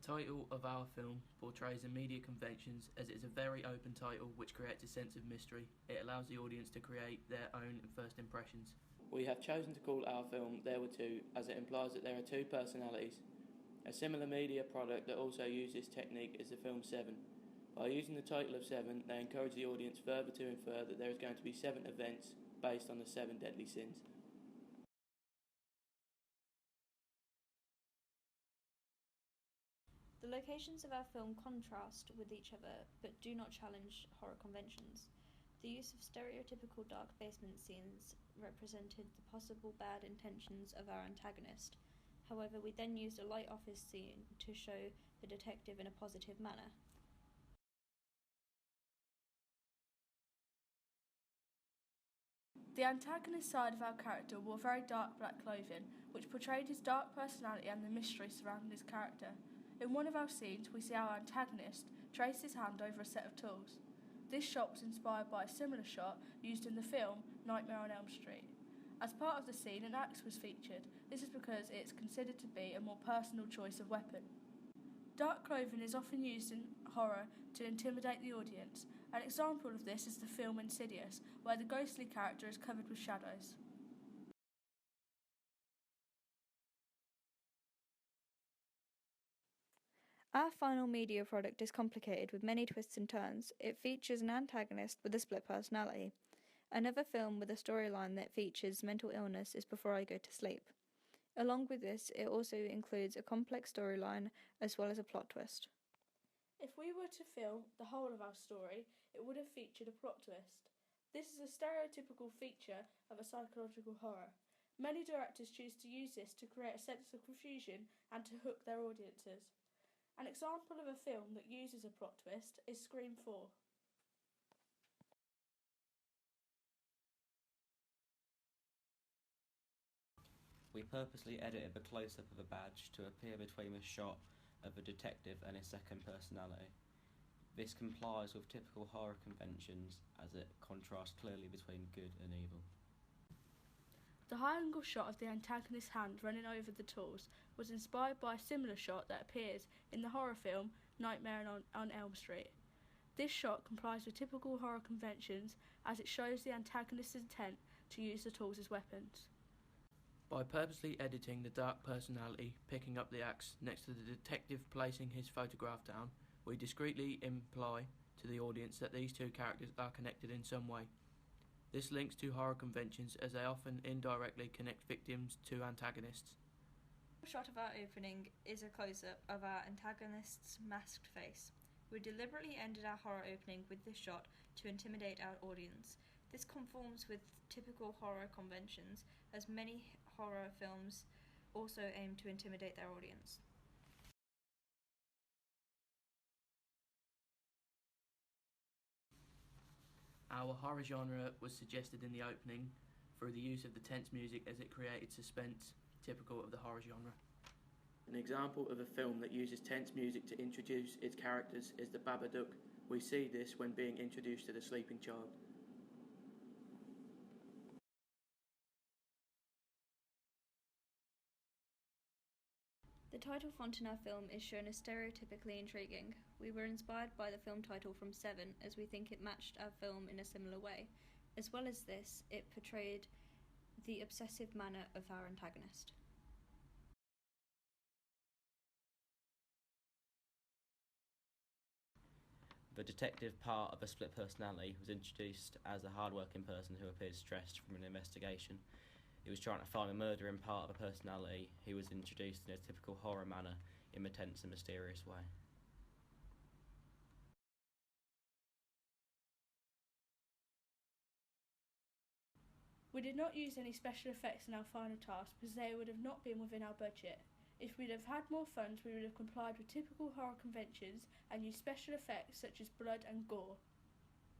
title of our film portrays the media conventions as it is a very open title which creates a sense of mystery. It allows the audience to create their own first impressions. We have chosen to call our film There Were Two as it implies that there are two personalities. A similar media product that also uses this technique is the film Seven. By using the title of Seven, they encourage the audience further to infer that there is going to be 7 events based on the 7 deadly sins. The locations of our film contrast with each other, but do not challenge horror conventions. The use of stereotypical dark basement scenes represented the possible bad intentions of our antagonist. However, we then used a light office scene to show the detective in a positive manner. The antagonist side of our character wore very dark black clothing, which portrayed his dark personality and the mystery surrounding his character. In one of our scenes, we see our antagonist trace his hand over a set of tools. This shot was inspired by a similar shot used in the film Nightmare on Elm Street. As part of the scene, an axe was featured. This is because it's considered to be a more personal choice of weapon. Dark clothing is often used in horror to intimidate the audience. An example of this is the film Insidious, where the ghostly character is covered with shadows. Our final media product is complicated with many twists and turns. It features an antagonist with a split personality. Another film with a storyline that features mental illness is Before I Go to Sleep. Along with this, it also includes a complex storyline as well as a plot twist. If we were to film the whole of our story, it would have featured a plot twist. This is a stereotypical feature of a psychological horror. Many directors choose to use this to create a sense of confusion and to hook their audiences. An example of a film that uses a plot twist is Scream 4. We purposely edited the close-up of a badge to appear between the shot of a detective and his second personality. This complies with typical horror conventions as it contrasts clearly between good and evil. The high-angle shot of the antagonist's hand running over the tools was inspired by a similar shot that appears in the horror film Nightmare on Elm Street. This shot complies with typical horror conventions as it shows the antagonist's intent to use the tools as weapons. By purposely editing the dark personality picking up the axe next to the detective placing his photograph down, we discreetly imply to the audience that these two characters are connected in some way. This links to horror conventions as they often indirectly connect victims to antagonists. The shot of our opening is a close-up of our antagonist's masked face. We deliberately ended our horror opening with this shot to intimidate our audience. This conforms with typical horror conventions, as many horror films also aim to intimidate their audience. Our horror genre was suggested in the opening through the use of the tense music as it created suspense typical of the horror genre. An example of a film that uses tense music to introduce its characters is The Babadook. We see this when being introduced to the sleeping child. The title font in our film is shown as stereotypically intriguing. We were inspired by the film title from Seven, as we think it matched our film in a similar way. As well as this, it portrayed the obsessive manner of our antagonist. The detective part of a split personality was introduced as a hard-working person who appeared stressed from an investigation. He was trying to find the murdering part of a personality who was introduced in a typical horror manner in a tense and mysterious way. We did not use any special effects in our final task because they would have not been within our budget. If we'd have had more funds, we would have complied with typical horror conventions and used special effects such as blood and gore.